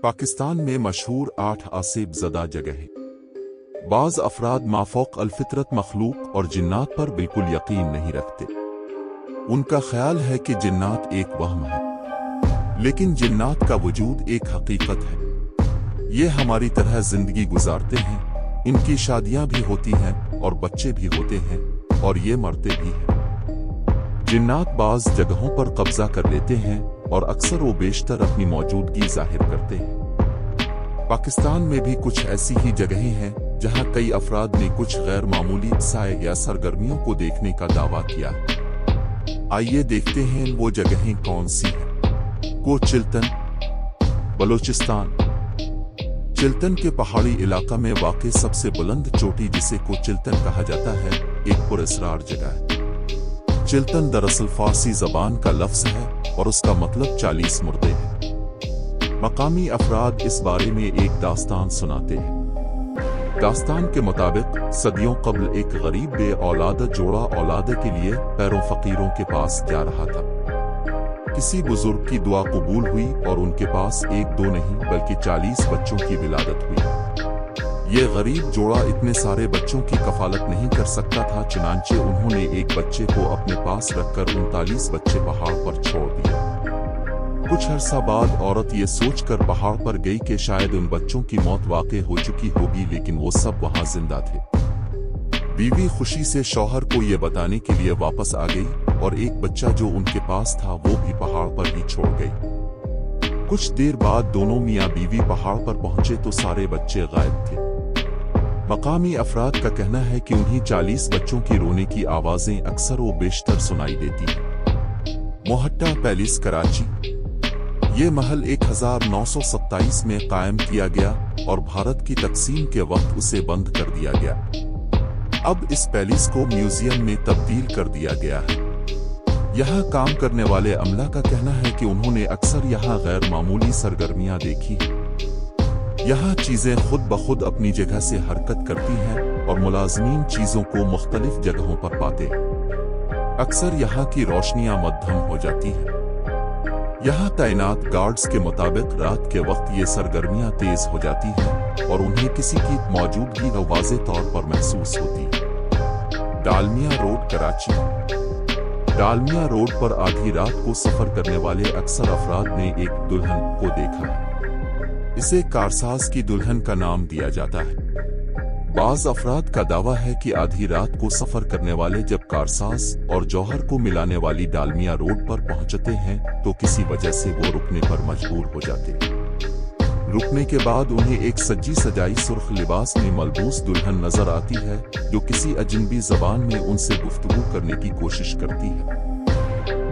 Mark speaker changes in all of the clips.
Speaker 1: पाकिस्तान में मशहूर 8 आसिब ज़दा जगहें। बाज़ अफराद माफ़ौक़ अल-फितरत मखलूक और जिन्नात पर बिल्कुल यकीन नहीं रखते। उनका ख्याल है कि जिन्नात एक वहम है, लेकिन जिन्नात का वजूद एक हकीकत है। ये हमारी तरह जिंदगी गुजारते हैं, इनकी शादियां भी होती हैं और बच्चे भी होते हैं और ये मरते भी हैं। जिन्नात बाज़ जगहों पर कब्जा कर लेते हैं और अक्सर वो बेशतर अपनी मौजूदगी जाहिर करते हैं। पाकिस्तान में भी कुछ ऐसी ही जगहें हैं जहां कई अफराद ने कुछ गैर मामूली साए या सरगर्मियों को देखने का दावा किया है। आइए देखते हैं वो जगहें कौन सी हैं। कोचिल्तन, बलोचिस्तान। चिल्तन के पहाड़ी इलाका में वाक़ सबसे बुलंद चोटी जिसे कोचिल्तन कहा जाता है, एक पुरअसरार जगह है। चिल्तन दरअसल फारसी ज़बान का लफ्ज़ है और उसका मतलब 40 मुर्दे है। मकामी अफराद इस बारे में एक दास्तान सुनाते हैं। दास्तान के मुताबिक सदियों कब्ल एक गरीब बे औलाद जोड़ा औलाद के लिए पैरों फ़कीरों के पास जा रहा था। किसी बुजुर्ग की दुआ कबूल हुई और उनके पास एक दो नहीं बल्कि 40 बच्चों की विलादत हुई। ये गरीब जोड़ा इतने सारे बच्चों की कफालत नहीं कर सकता था, चुनांचे उन्होंने एक बच्चे को अपने पास रखकर 39 बच्चे पहाड़ पर छोड़ दिए। कुछ अरसा बाद औरत ये सोचकर पहाड़ पर गई कि शायद उन बच्चों की मौत वाक़ई हो चुकी होगी, लेकिन वो सब वहां जिंदा थे। बीवी खुशी से शौहर को ये बताने के लिए वापस आ गई और एक बच्चा जो उनके पास था वो भी पहाड़ पर ही छोड़ गई। कुछ देर बाद दोनों मियाँ बीवी पहाड़ पर पहुंचे तो सारे बच्चे गायब थे। मकामी अफराद का कहना है कि उन्हीं 40 बच्चों की रोने की आवाजें अक्सर वो बेशतर सुनाई देती हैं। मोहट्टा पैलेस, कराची। ये महल 1927 में कायम किया गया और भारत की तकसीम के वक्त उसे बंद कर दिया गया। अब इस पैलेस को म्यूजियम में तब्दील कर दिया गया है। यहाँ काम करने वाले अमला का कहना है कि उन्होंने अक्सर यहाँ गैर मामूली सरगर्मियां देखी हैं। यहाँ चीजें खुद ब खुद अपनी जगह से हरकत करती हैं और मुलाजमीन चीजों को मुख्तलिफ जगहों पर पाते हैं। अक्सर यहाँ की रोशनियां मध्यम हो जाती हैं। यहाँ तैनात गार्ड्स के मुताबिक रात के वक्त ये सरगर्मियां तेज हो जाती हैं और उन्हें किसी की मौजूदगी वाज़े तौर पर महसूस होती है। डालमिया रोड, कराची। डालमिया रोड पर आधी रात को सफर करने वाले अक्सर अफराद ने एक दुल्हन को देखा है। इसे कारसाज की दुल्हन का नाम दिया जाता है। बाज़ अफराद का दावा है कि आधी रात को सफर करने वाले जब कारसाज और जौहर को मिलाने वाली डालमिया रोड पर पहुंचते हैं तो किसी वजह से वो रुकने पर मजबूर हो जाते हैं। रुकने के बाद उन्हें एक सजी सजाई सुर्ख लिबास में मलबूस दुल्हन नजर आती है जो किसी अजनबी जबान में उनसे गुफ्तगू करने की कोशिश करती है।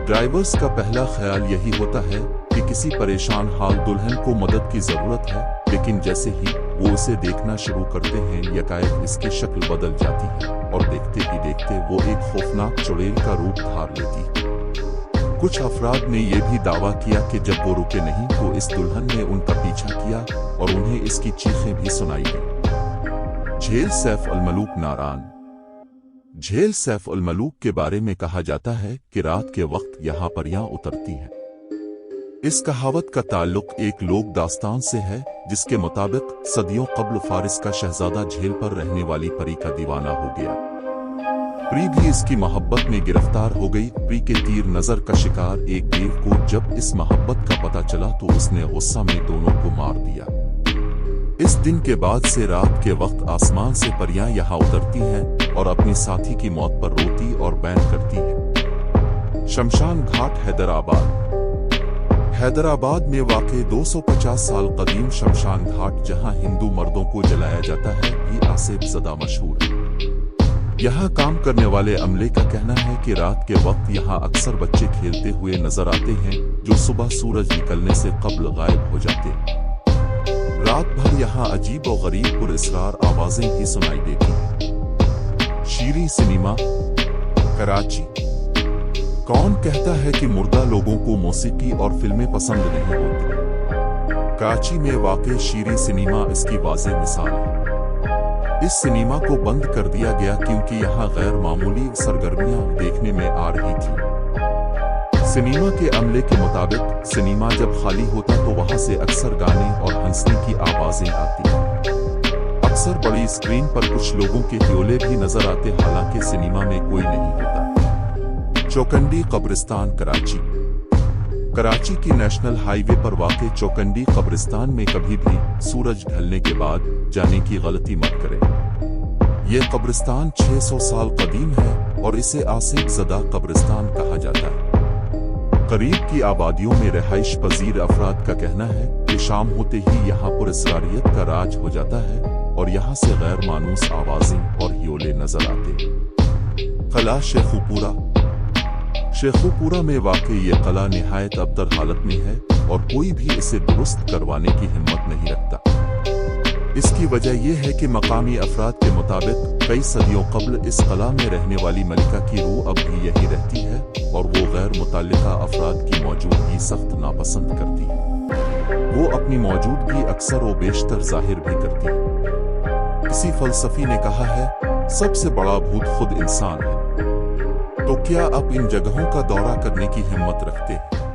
Speaker 1: ड्राइवर्स का पहला ख्याल यही होता है कि किसी परेशान हाल दुल्हन को मदद की जरूरत है, लेकिन जैसे ही वो उसे देखना शुरू करते हैं यकायक इसकी शक्ल बदल जाती है और देखते ही देखते वो एक खौफनाक चुड़ैल का रूप धार लेती है। कुछ अफराद ने यह भी दावा किया कि जब वो रुके नहीं तो इस दुल्हन ने उनका पीछा किया और उन्हें इसकी चीखें भी सुनाई दी। झेल सैफ अल मलूक, नारान। झेल सैफ अल मलूक के बारे में कहा जाता है कि रात के वक्त यहाँ परियां उतरती हैं। इस कहावत का ताल्लुक एक लोक दास्तान से है जिसके मुताबिक सदियों कब्ल फारिस का शहजादा झेल पर रहने वाली परी का दीवाना हो गया। परी भी इसकी मोहब्बत में गिरफ्तार हो गई। परी के तीर नजर का शिकार एक देव को जब इस मोहब्बत का पता चला तो उसने गुस्सा में दोनों को मार दिया। इस दिन के बाद से रात के वक्त आसमान से परियां यहाँ उतरती हैं और अपनी साथी की मौत पर रोती और बैन करती हैं। शमशान घाट, हैदराबाद। हैदराबाद में वाक़े 250 साल कदीम शमशान घाट जहां हिंदू मर्दों को जलाया जाता है भी आसिब ज़दा मशहूर है। यहाँ काम करने वाले अमले का कहना है कि रात के वक्त यहाँ अक्सर बच्चे खेलते हुए नजर आते हैं जो सुबह सूरज निकलने से कब्ल गायब हो जाते हैं। रात भर यहाँ अजीब और गरीब पुरअसरार आवाजें ही सुनाई देती हैं। शीरी सिनेमा, कराची। कौन कहता है कि मुर्दा लोगों को मौसीकी और फिल्में पसंद नहीं होती। कराची में वाक़े शीरी सिनेमा इसकी वाज़ेह मिसाल है। इस सिनेमा को बंद कर दिया गया क्योंकि यहाँ गैर मामूली सरगर्मियां देखने में आ रही थी। सिनेमा के अमले के मुताबिक सिनेमा जब खाली होता तो वहां से अक्सर गाने और آوازیں آتی ہیں۔ اکثر بڑی اسکرین پر کچھ لوگوں کے ہیولے بھی نظر آتے، حالانکہ سنیما میں کوئی نہیں ہوتا۔ چوکنڈی قبرستان کراچی۔ کراچی کی نیشنل ہائی وے پر واقع چوکنڈی قبرستان میں کبھی بھی سورج ڈھلنے کے بعد جانے کی غلطی مت کریں۔ یہ قبرستان 600 سال قدیم ہے اور اسے آصف زدہ قبرستان کہا جاتا ہے۔ قریب کی آبادیوں میں رہائش پذیر افراد کا کہنا ہے کہ شام ہوتے ہی یہاں پر اسراریت کا راج ہو جاتا ہے اور یہاں سے غیر مانوس آوازیں اور ہیولے نظر آتے۔ قلعہ شیخوپورہ۔ شیخوپورہ میں واقع یہ قلعہ نہایت ابتر حالت میں ہے اور کوئی بھی اسے درست کروانے کی ہمت نہیں رکھتا۔ اس کی وجہ یہ ہے کہ مقامی افراد کے مطابق کئی صدیوں قبل اس قلعہ میں رہنے والی ملکہ کی روح اب بھی یہی رہتی ہے اور وہ غیر متعلقہ افراد کی موجودگی سخت ناپسند کرتی ہے۔ وہ اپنی موجودگی اکثر و بیشتر ظاہر بھی کرتی ہے۔ کسی فلسفی نے کہا ہے، سب سے بڑا بھوت خود انسان ہے۔ تو کیا آپ ان جگہوں کا دورہ کرنے کی ہمت رکھتے ہیں؟